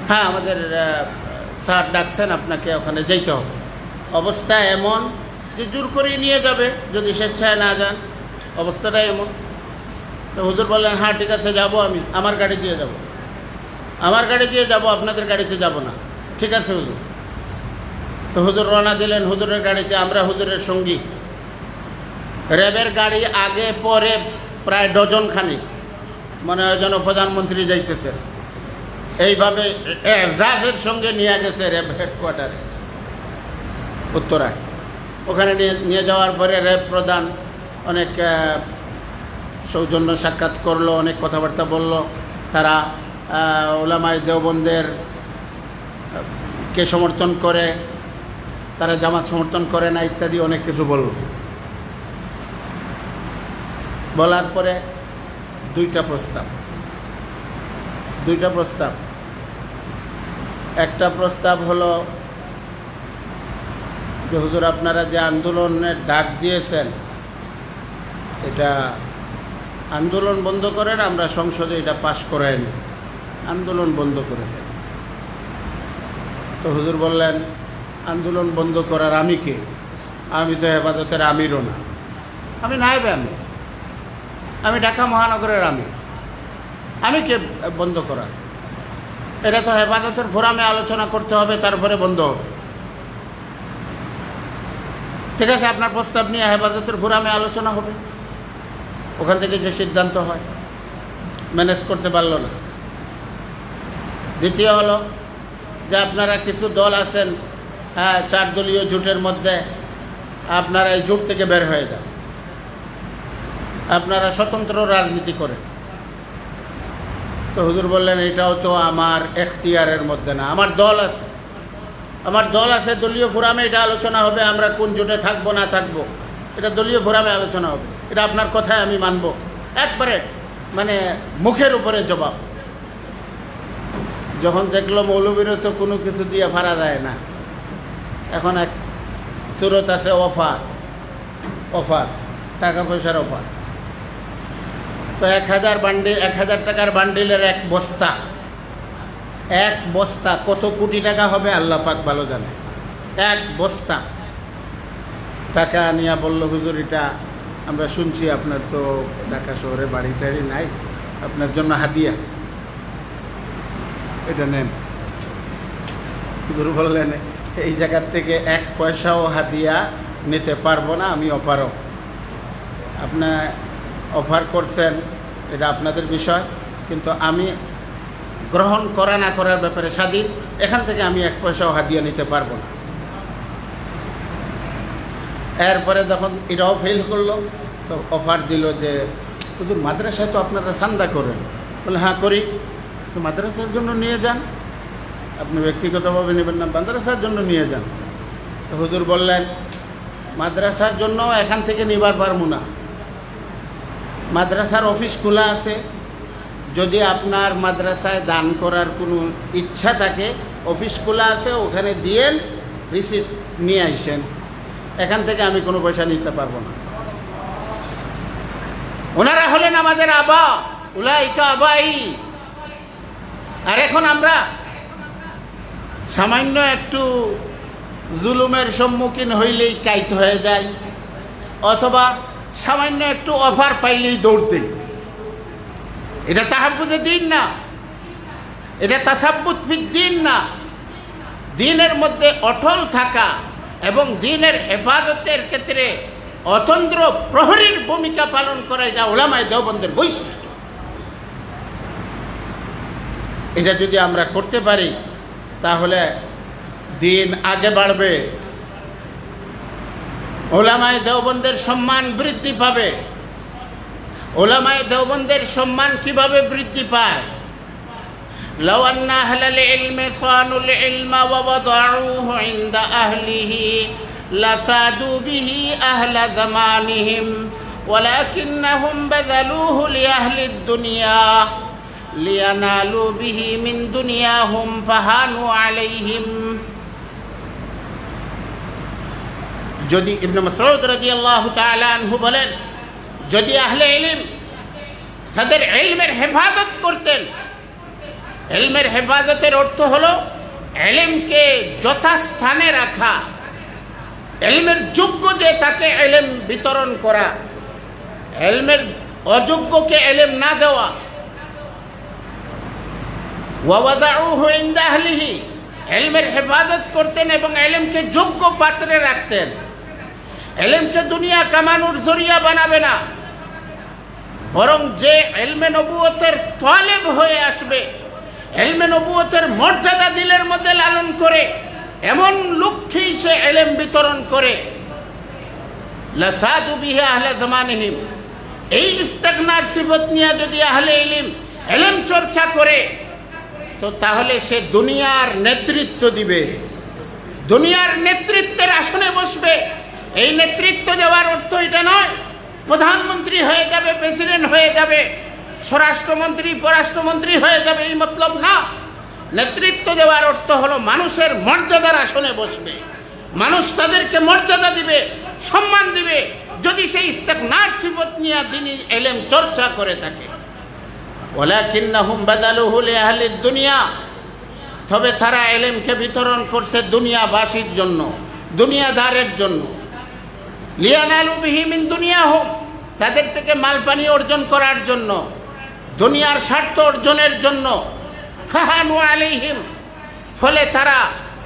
হ্যাঁ, আমাদের স্যার ডাকছেন, আপনাকে ওখানে যেতে হবে। অবস্থা এমন যে জোর করে নিয়ে যাবে যদি স্বেচ্ছায় না যান, অবস্থাটা এমন। তো হুজুর বললেন হ্যাঁ ঠিক আছে যাব, আমি আমার গাড়ি দিয়ে যাব, আমার গাড়ি দিয়ে যাব, আপনাদের গাড়িতে যাব না। ঠিক আছে হুজুর। তো হুজুর রওনা দিলেন হুজুরের গাড়িতে, আমরা হুজুরের সঙ্গী। র্যাবের গাড়ি আগে পরে প্রায় ডজনখানি, মনে হয় যেন প্রধানমন্ত্রী যাইতেছেন। এইভাবে জাহাজের সঙ্গে নিয়ে গেছে র্যাব হেডকোয়ার্টারে উত্তরায়। ওখানে নিয়ে যাওয়ার পরে র্যাব প্রধান অনেক সৌজন্য সাক্ষাৎ করলো, অনেক কথাবার্তা বলল। তারা উলামায়ে দেওবন্দের কে সমর্থন করে, তারা জামাত সমর্থন করে না, ইত্যাদি অনেক কিছু বলল। বলার পরে দুইটা প্রস্তাব। একটা প্রস্তাব হলো যে হুজুর আপনারা যে আন্দোলনের ডাক দিয়েছেন, এটা আন্দোলন বন্ধ করেন, আমরা সংসদে এটা পাশ করাই নি, আন্দোলন বন্ধ করে দেন। তো হুজুর বললেন আন্দোলন বন্ধ করার আমি কে? আমি তো হেফাজতের আমিরও না, আমি নায়েবে আমির, আমি ঢাকা মহানগরের আমির, আমি কে বন্ধ করার? এটা তো হেফাজতের ফোরামে আলোচনা করতে হবে, তারপরে বন্ধ হবে। ঠিক আছে, আপনার প্রস্তাব নিয়ে হেফাজতের ফোরামে আলোচনা হবে, ওখান থেকে যে সিদ্ধান্ত হয়। ম্যানেজ করতে পারল না। দ্বিতীয় হলো যে আপনারা কিছু দল আছেন, হ্যাঁ 4 দলীয় জোটের মধ্যে, আপনারা এই জোট থেকে বের হয়ে যান, আপনারা স্বতন্ত্র রাজনীতি করেন। তো হুজুর বললেন এটাও তো আমার এখতিয়ারের মধ্যে না, আমার দল আছে, আমার দল আছে, দলীয় ফোরামে এটা আলোচনা হবে, আমরা কোন জোটে থাকবো না থাকবো, এটা দলীয় ফোরামে আলোচনা হবে, এটা আপনার কথায় আমি মানব। একবারে মানে মুখের উপরে জবাব। যখন দেখলো মৌলবীরও তো কোনো কিছু দিয়ে ভাড়া যায় না, এখন এক সুরত আছে অফার টাকা পয়সার অফার। তো 1000 টাকার বান্ডিলের এক বস্তা কত কোটি টাকা হবে আল্লাহ পাক ভালো জানে। এক বস্তা টাকা নিয়ে বলল, হুজুর এটা আমরা শুনছি আপনার তো ঢাকা শহরে বাড়ি টাড়ি নাই, আপনার জন্য হাদিয়া, এটা নেন। হুজুর বললেন, এই জায়গার থেকে 1 পয়সাও হাদিয়া নিতে পারবো না, আমি অপারও। আপনার অফার করছেন, এটা আপনাদের বিষয়, কিন্তু আমি গ্রহণ করা না করার ব্যাপারে স্বাধীন, এখান থেকে আমি 1 পয়সাও হাদিয়া নিতে পারবো না। এরপরে যখন এটাও ফেল করলো, তো অফার দিল যে হুজুর মাদ্রাসায় তো আপনারা চান্দা করেন। বলে হ্যাঁ করি, তো মাদ্রাসার জন্য নিয়ে যান, আপনি ব্যক্তিগতভাবে নেবেন না, মাদ্রাসার জন্য নিয়ে যান। তো হুজুর বললেন, মাদ্রাসার জন্য এখান থেকে নিবার পারবো না, মাদ্রাসার অফিস খোলা আছে, যদি আপনার মাদ্রাসায় দান করার কোনো ইচ্ছা থাকে অফিস খোলা আছে, ওখানে দিয়েন, রিসিপ্ট নিয়ে আইসেন, এখান থেকে আমি কোনো পয়সা নিতে পারবো না। ওনারা হলেন আমাদের আবা, উলাইকা আবাই। আর এখন আমরা সামান্য একটু জুলুমের সম্মুখীন হইলেই কাইত হয়ে যায়, অথবা সামান্য একটু অফার পাইলেই দৌড় দিই। এটা তাহাব্বুদে দিন না, এটা তাসাব্বুত ফিদ দিন না। দিনের মধ্যে অটল থাকা এবং দিনের হেফাজতের ক্ষেত্রে অতন্দ্র প্রহরীর ভূমিকা পালন করা, এটা উলামায়ে দেওবন্দের বৈশিষ্ট্য। এটা যদি আমরা করতে পারি তাহলে দিন আগে বাড়বে, উলামায়ে দেওবন্দের সম্মান বৃদ্ধি পাবে। উলামায়ে দেওবন্দের সম্মান কিভাবে বৃদ্ধি পায়? লাউ আন্না আহলাল ইলমি সানুল ইলমা ওয়া ওয়াদাউহু ইনদা আহলিহি লাসাদু বিহি আহলা জামানিহিম ওয়ালাকিন্নাহুম বাযালুহু লিআহলিদ দুনিয়া লিয়ানালু বিহি মিন দুনিয়াহুম ফাহানু আলাইহিম। যদি ইবনে মাসউদ রাদিয়াল্লাহু তাআলা আনহু বলেন, যদি আহলে ইলম তাদের ইলমের হেফাজত করতেন, ইলমের হেফাজতের অর্থ হলো ইলমকে যথাস্থানে রাখা, ইলমের যোগ্য যে তাকে ইলম বিতরণ করা, ইলমের অযোগ্যকে ইলম না দেওয়া। ওয়া ওয়াদাউহু ইনদা আহলিহি, ইলমের হেফাজত করতেন এবং ইলমকে যোগ্য পাত্রে রাখতেন। ইলমকে দুনিয়া কামানোর জরিয়া বানাবে না, বরং যে ইলমে নবুয়তের তালেব হয়ে আসবে, ইলমে নবুয়তের মর্যাদা দিলের মধ্যে লালন করে, এমন লোককেই সে ইলম বিতরণ করে। লাসাদু বিহি আহলা জামানিহিম, এই ইস্তিগনার সিফত নিয়ে যদি আহলে ইলম ইলম চর্চা করে, তো তাহলে সে দুনিয়ার নেতৃত্ব দিবে, দুনিয়ার নেতৃত্বের আসনে বসবে। এই নেতৃত্ব দেওয়ার অর্থ এটা নয় প্রধানমন্ত্রী হয়ে যাবে, প্রেসিডেন্ট হয়ে যাবে, স্বরাষ্ট্রমন্ত্রী পররাষ্ট্রমন্ত্রী হয়ে যাবে, এই মতলব না। নেতৃত্ব দেওয়ার অর্থ হলো মানুষের মর্যাদার আসনে বসবে, মানুষ তাদেরকে মর্যাদা দিবে, সম্মান দিবে, যদি সেই ইস্তিগনার সিফত নিয়ে দিনী ইলম চর্চা করে থাকে। ওয়ালাকিন্নাহুম বাযালুহু লিআহলিদ দুনিয়া, তবে তারা ইলমকে বিতরণ করছে দুনিয়াবাসীর জন্য, দুনিয়াদারের জন্য। লিয়ানালু বিহি মিন দুনিয়াহুম, তাদের থেকে মালপানি অর্জন করার জন্য, দুনিয়ার স্বার্থ অর্জনের জন্য। ফাহানু আলাইহিম, ফলে তারা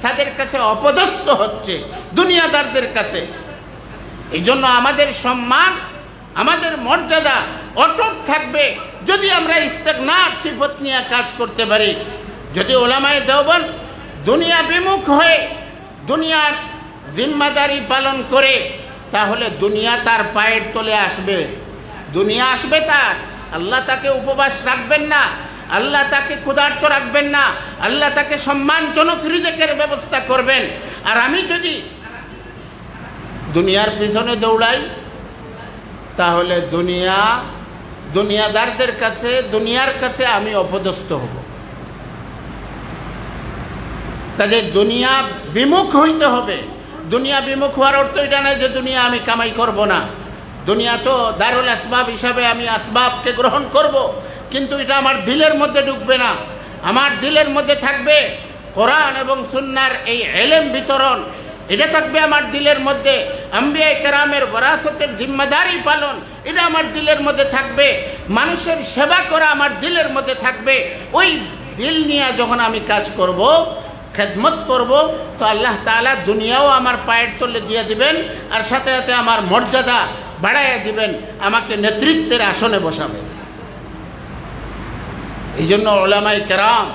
তাদের কাছে অপদস্থ হচ্ছে দুনিয়াদারদের কাছে। এই জন্য আমাদের সম্মান, আমাদের মর্যাদা অটুট থাকবে যদি আমরা ইস্তিগনার সিফত নিয়ে কাজ করতে পারি। যদি উলামায়ে দেওবন্দ দুনিয়া বিমুখ হয়ে দুনিয়ার জিম্মাদারি পালন করে, তাহলে দুনিয়া তার পায়ের তলে আসবে, দুনিয়া আসবে তার, আল্লাহ তাকে উপবাস রাখবেন না, আল্লাহ তাকে ক্ষুধার্ত রাখবেন না, আল্লাহ তাকে সম্মানজনক রিজিকের ব্যবস্থা করবেন। আর আমি যদি দুনিয়ার পিছনে দৌড়াই তাহলে দুনিয়াদারদের কাছে, দুনিয়ার কাছে আমি অপদস্থ হব। কাজে দুনিয়া বিমুখ হইতে হবে। দুনিয়া বিমুখ হওয়ার অর্থ এটা নয় যে দুনিয়া আমি কামাই করব না। দুনিয়া তো দারুল আসবাব হিসাবে আমি আসবাবকে গ্রহণ করব, কিন্তু এটা আমার দিলের মধ্যে ঢুকবে না। আমার দিলের মধ্যে থাকবে কোরআন এবং সুন্নাহর এই ইলম বিতরণ, এটা থাকবে আমার দিলের মধ্যে। আম্বিয়া কেরামের ওয়ারাসতের জিম্মাদারি পালন, এটা আমার দিলের মধ্যে থাকবে। মানুষের সেবা করা আমার দিলের মধ্যে থাকবে। ওই দিল নিয়ে যখন আমি কাজ করব, খেদমত করব, তো আল্লাহ তাআলা দুনিয়াও আমার পায়ের তলে দিয়ে দিবেন, আর সাথে সাথে আমার মর্যাদা বাড়াইয়া দিবেন, আমাকে নেতৃত্বের আসনে বসাবেন। এই জন্য উলামায়ে কেরাম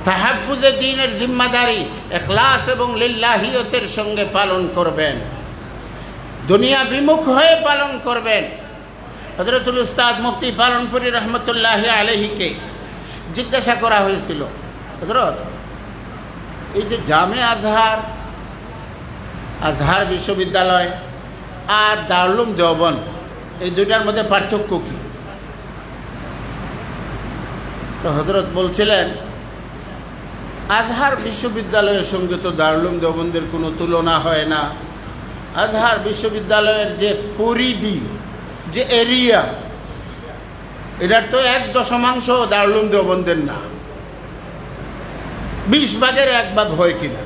তাহাব্বুজে দ্বীনের জিম্মাদারি ইখলাস এবং লিল্লাহিয়তের সঙ্গে পালন করবেন, দুনিয়া বিমুখ হয়ে পালন করবেন। হযরতুল উস্তাদ মুফতি পালনপুরি রহমতুল্লাহি আলাইহিকে জিজ্ঞাসা করা হয়েছিল, হযরত এই যে জামে আজহার বিশ্ববিদ্যালয় আর দারুল উলুম দেওবন্দ, এই দুইটার মধ্যে পার্থক্য কী? তো হযরত বলছিলেন, আজহার বিশ্ববিদ্যালয়ের সঙ্গে তো দারুল উলুম দেওবন্দের কোনো তুলনা হয় না। আজহার বিশ্ববিদ্যালয়ের যে পরিধি, যে এরিয়া, এটার তো 1/10 দারুল উলুম দেওবন্দের না। 20 ভাগের 1 ভাগ হয় কিনা,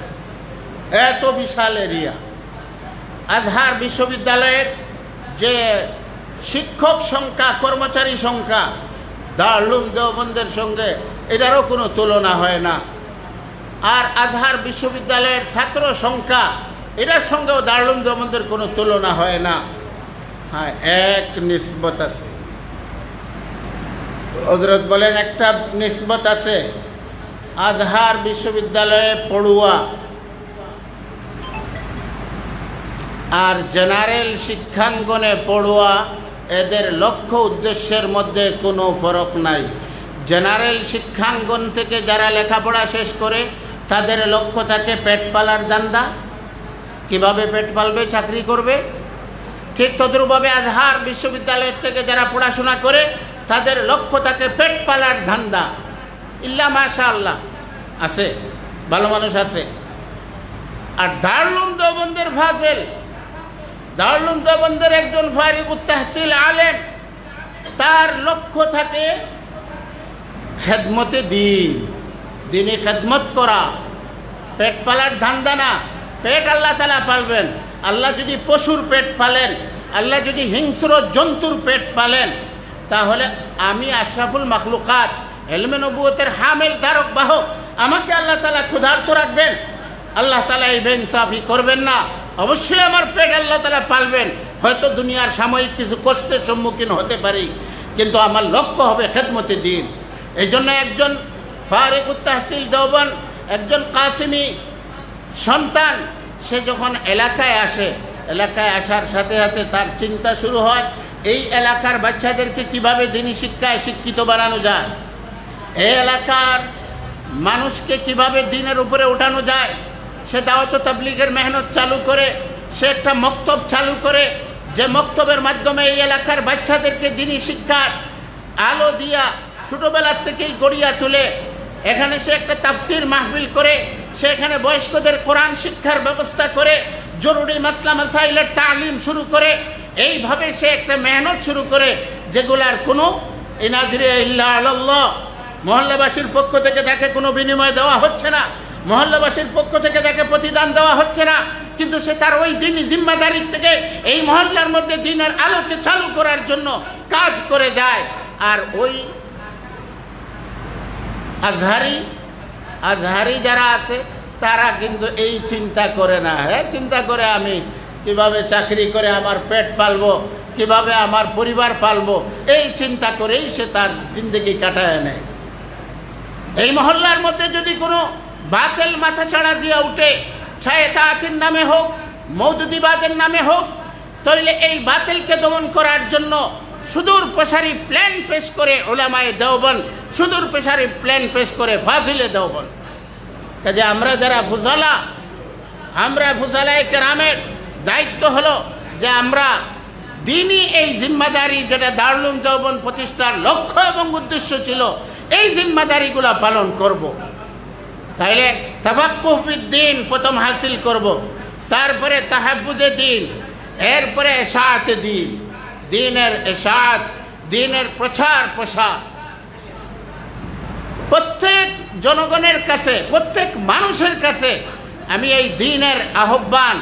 এত বিশাল এরিয়া। আজহার বিশ্ববিদ্যালয়ের যে শিক্ষক সংখ্যা, কর্মচারী সংখ্যা দারুল উলুম দেওবন্দের সঙ্গে এটারও কোনো তুলনা হয় না। আর আজহার বিশ্ববিদ্যালয়ের ছাত্র সংখ্যা, এটার সঙ্গেও দারুল উলুম দেওবন্দের কোনো তুলনা হয় না। হ্যাঁ, এক নিসবত আছে। হযরত বলেন একটা নিসবত আছে, আজহার বিশ্ববিদ্যালয়ে পড়ুয়া আর জেনারেল শিক্ষাঙ্গনে পড়ুয়া, এদের লক্ষ্য উদ্দেশ্যের মধ্যে কোনো ফরক নাই। জেনারেল শিক্ষাঙ্গন থেকে যারা লেখাপড়া শেষ করে তাদের লক্ষ্য থাকে পেট পালার ধান্দা, কিভাবে পেট পালবে, চাকরি করবে। ঠিক তদ্রূপভাবে আজহার বিশ্ববিদ্যালয় থেকে যারা পড়াশোনা করে তাদের লক্ষ্য থাকে পেট পালার ধান্দা। ইল্লা মাশাআল্লাহ আছে, ভালো মানুষ আছে। আর দারুল উলুম দেওবন্দের ফাজিল, দারুল উলুম দেওবন্দের একজন ফারিকুত তাহসিল আলেম, তার লক্ষ্য থাকে খেদমতে দিনে খেদমত করা, পেট পালার ধান্দা না। পেট আল্লাহ তাআলা পালবেন। আল্লাহ যদি পশুর পেট পালেন, আল্লাহ যদি হিংস্র জন্তুর পেট পালেন, তাহলে আমি আশরাফুল মাখলুকাত, ইলমে নবুয়তের হামেল ধারক বাহক, আমাকে আল্লাহ তাআলা ক্ষুধার্ত রাখবেন? আল্লাহ তাআলা এই বেইনসাফি করবেন না। অবশ্যই আমার পেট আল্লাহ তাআলা পালবেন। হয়তো দুনিয়ার সাময়িক কিছু কষ্টের সম্মুখীন হতে পারি, কিন্তু আমার লক্ষ্য হবে খেদমতে দিন। এই জন্য একজন ফারিকুত তাহসিল দেওবন্দ, একজন কাসিমি সন্তান, সে যখন এলাকায় আসে, এলাকায় আসার সাথে সাথে তার চিন্তা শুরু হয় এই এলাকার বাচ্চাদেরকে কিভাবে দ্বীনি শিক্ষায় শিক্ষিত বানানো যায়, এই এলাকার মানুষকে কিভাবে দ্বীনের উপরে উঠানো যায়। সে দাওয়াত ও তাবলীগের মেহনত চালু করে, সে একটা মক্তব চালু করে, যে মক্তবের মাধ্যমে এই এলাকার বাচ্চাদেরকে দ্বীনি শিক্ষার আলো দিয়া ছোটোবেলার থেকেই গড়িয়া তুলে। এখানে সে একটা তাফসির মাহফিল করে, সে এখানে বয়স্কদের কোরআন শিক্ষার ব্যবস্থা করে, জরুরি মাসলা মাসাইলের তালিম শুরু করে। এইভাবে সে একটা মেহনত শুরু করে, যেগুলার কোনো ইনাদিরে ইল্লা আলাল্লাহ, মহল্লাবাসীর পক্ষ থেকে তাকে কোনো বিনিময় দেওয়া হচ্ছে না, মহল্লাবাসীর পক্ষ থেকে তাকে প্রতিদান দেওয়া হচ্ছে না, কিন্তু সে তার ওই দ্বীনি জিম্মাদারির থেকে এই মহল্লার মধ্যে দ্বীনের আলোকে চালু করার জন্য কাজ করে যায়। আর ওই আজহারি যারা আছে তারা কিন্তু এই চিন্তা করে না। হ্যাঁ, চিন্তা করে আমি কিভাবে চাকরি করে আমার পেট পালবো, কিভাবে আমার পরিবার পালবো, এই চিন্তা করেই সে তার জিন্দেগি কাটায় নেয়। এই মহল্লার মধ্যে যদি কোনো বাতিল মাথা চাড়া দিয়ে উঠে, ছায়েতাতির নামে হোক, মওদুদিবাদের নামে হোক, তাহলে এই বাতিলকে দমন করার জন্য সুদূর প্রসারী প্ল্যান পেশ করে উলামায়ে দেওবন্দ, সুদূর প্রসারী প্ল্যান পেশ করে ফাজিলে দেওবন্দ। কাজে আমরা যারা ফুজালা, আমরা ফুজালায়ে কেরামের দায়িত্ব হলো যে আমরা দিনই এই জিম্মাদারি, যেটা দারুল উলুম দেওবন্দ প্রতিষ্ঠার লক্ষ্য এবং উদ্দেশ্য ছিল, এই জিম্মাদারিগুলো পালন করব। তাইলে তাফাক্কুহ ফিদ্দীন প্রথম হাসিল করব, তারপরে তাহাব্বুদে দ্বীন, এরপরে ইশাআতে দ্বীন, দ্বীনের ইশাআত, দ্বীনের প্রচার প্রসার। প্রত্যেক জনগণের কাছে, প্রত্যেক মানুষের কাছে আমি এই দ্বীনের আহ্বান,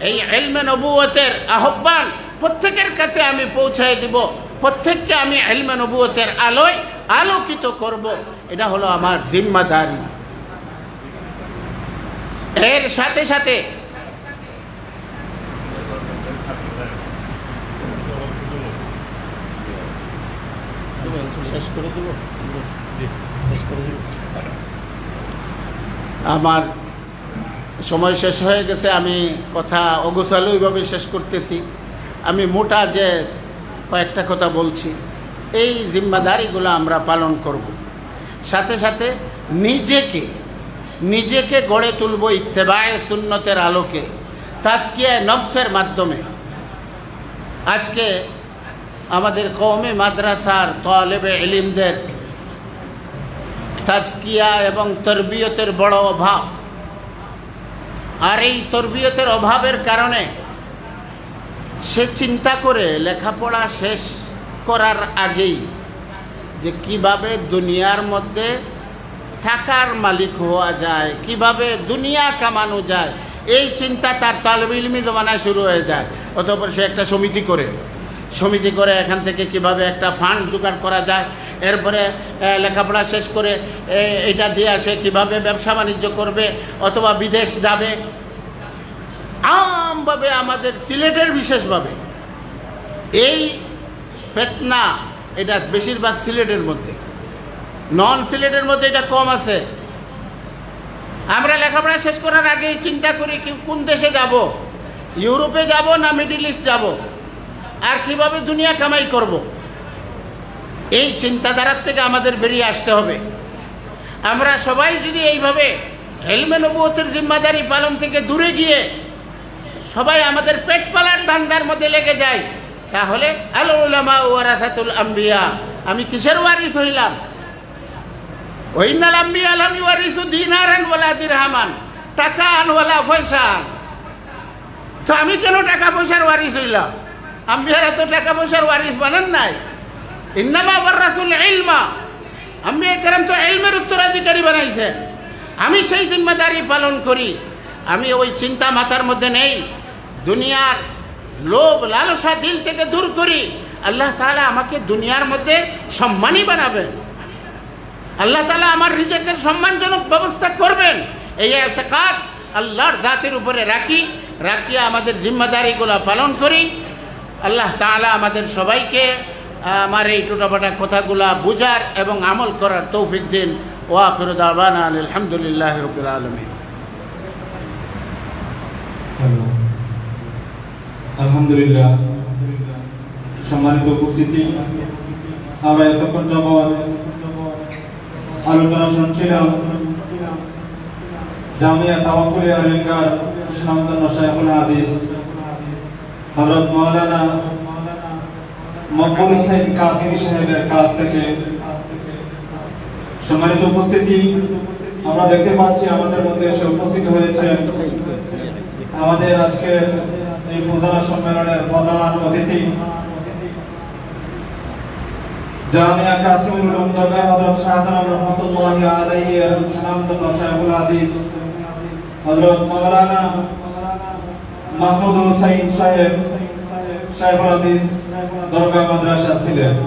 এই ইলমে নবুয়তের আহ্বান প্রত্যেকের কাছে আমি পৌঁছায় দিব। প্রত্যেককে আমি ইলমে নবুয়তের আলোয় আলোকিত করব। এটা হলো আমার জিম্মাদারি। এর সাথে সাথে আমার সময় শেষ হয়ে গেছে, আমি কথা অগোছালোইভাবে শেষ করতেছি। আমি মোটা যে কয়েকটা কথা বলছি, এই জিম্মাদারিগুলো আমরা পালন করব। সাথে সাথে নিজেকে গড়ে তুলব ইত্তেবায়ে সুন্নতের আলোকে, তাজকিয়ায়ে নফসের মাধ্যমে। আজকে আমাদের কওমি মাদ্রাসার তালেবে ইলমদের তাজকিয়া এবং তরবিয়তের বড় অভাব। আর এই তরবিয়তের অভাবের কারণে সে চিন্তা করে লেখাপড়া শেষ করার আগেই যে কিভাবে দুনিয়ার মধ্যে টাকার মালিক হওয়া যায়, কিভাবে দুনিয়া কামানো যায়, এই চিন্তা তার তালেবে ইলমি জমানায় শুরু হয়ে যায়। অতঃপর সে একটা সমিতি করে এখান থেকে কিভাবে একটা ফান্ড জোগাড় করা যায়, এরপরে লেখাপড়া শেষ করে এটা দিয়ে আসে কিভাবে ব্যবসা বাণিজ্য করবে অথবা বিদেশ যাবে। আমভাবে আমাদের সিলেটের বিশেষভাবে এই ফিতনা, এটা বেশিরভাগ সিলেটের মধ্যে, নন সিলেটের মধ্যে এটা কম আছে। আমরা লেখাপড়া শেষ করার আগেই চিন্তা করি কোন দেশে যাব, ইউরোপে যাব না মিডল ইস্ট যাব, আর কিভাবে দুনিয়া কামাই করব। এই চিন্তাধারার থেকে আমাদের বেরিয়ে আসতে হবে। আমরা সবাই যদি এইভাবে ইলমে নবুয়তের জিম্মাদারি পালন থেকে দূরে গিয়ে সবাই আমাদের পেট পালার ধান্দার মধ্যে লেগে যায়, তাহলে আল উলামা ওয়ারাসাতুল আম্বিয়া, আমি কিসের ওয়ারিস হইলাম? ওয়াইনাল আম্বিয়া লাম ইওয়ারিসু দিনারান ওয়ালা দিরহামান, টাকা আন ওয়ালা পয়সা আন। তো আমি কেন টাকা পয়সার ওয়ারিস হইলাম? আম্বিয়ারা তো টাকা পয়সার ওয়ারিস বানান নাই। ইন্নামা ওয়ারাসুল ইলমা, আম্বিয়া কেরাম তো ইলমের উত্তরাধিকারী বানাইছেন। আমি সেই জিম্মাদারি পালন করি। আমি ওই চিন্তা মাথার মধ্যে নেই, দুনিয়ার লোভ লালসা দিল থেকে দূর করি। আল্লাহ তাআলা আমাকে দুনিয়ার মধ্যে সম্মানী বানাবেন, আল্লাহ তাআলা আমার রিজিকের সম্মানজনক ব্যবস্থা করবেন। এই ইতিকাদ আল্লাহর জাতের উপরে রাখিয়া আমাদের জিম্মাদারিগুলো পালন করি। আল্লাহ তাআলা আমাদের সবাইকে আমার এই টোটাপাটা কথাগুলা বুঝার এবং আমল করার তৌফিক দিন। ওয়া আখিরু দাওয়ানা আলহামদুলিল্লাহি রাব্বিল আলামিন। আলহামদুলিল্লাহ। সম্মানিত উপস্থিতি, আমরা এতক্ষণ যাবৎ আলোচনা শুনছিলাম জামিয়া তাওয়াক্কুলিয়া রেঙ্গার সুনামধন্য শাইখুল হাদিস হযরত মাওলানা মকবুল হোসেন কাসিমি সাহেবের কাছ থেকে। সম্মানিত উপস্থিতি, আমরা দেখতে পাচ্ছি আমাদের মধ্যে এসে উপস্থিত হয়েছে আমাদের আজকের এই ফুজালা সম্মেলনের প্রধান অতিথি জামিয়া কাসিমুল উলুম দরগাহ হযরত শাহজালাল রাহমাতুল্লাহি আলাইহি এর সুনামধন্য শাইখুল হাদিস হযরত মাওলানা মাহমুদ হোসেন সাহেব শাইখুল হাদিস দরগাহ মাদ্রাসা সিলেট।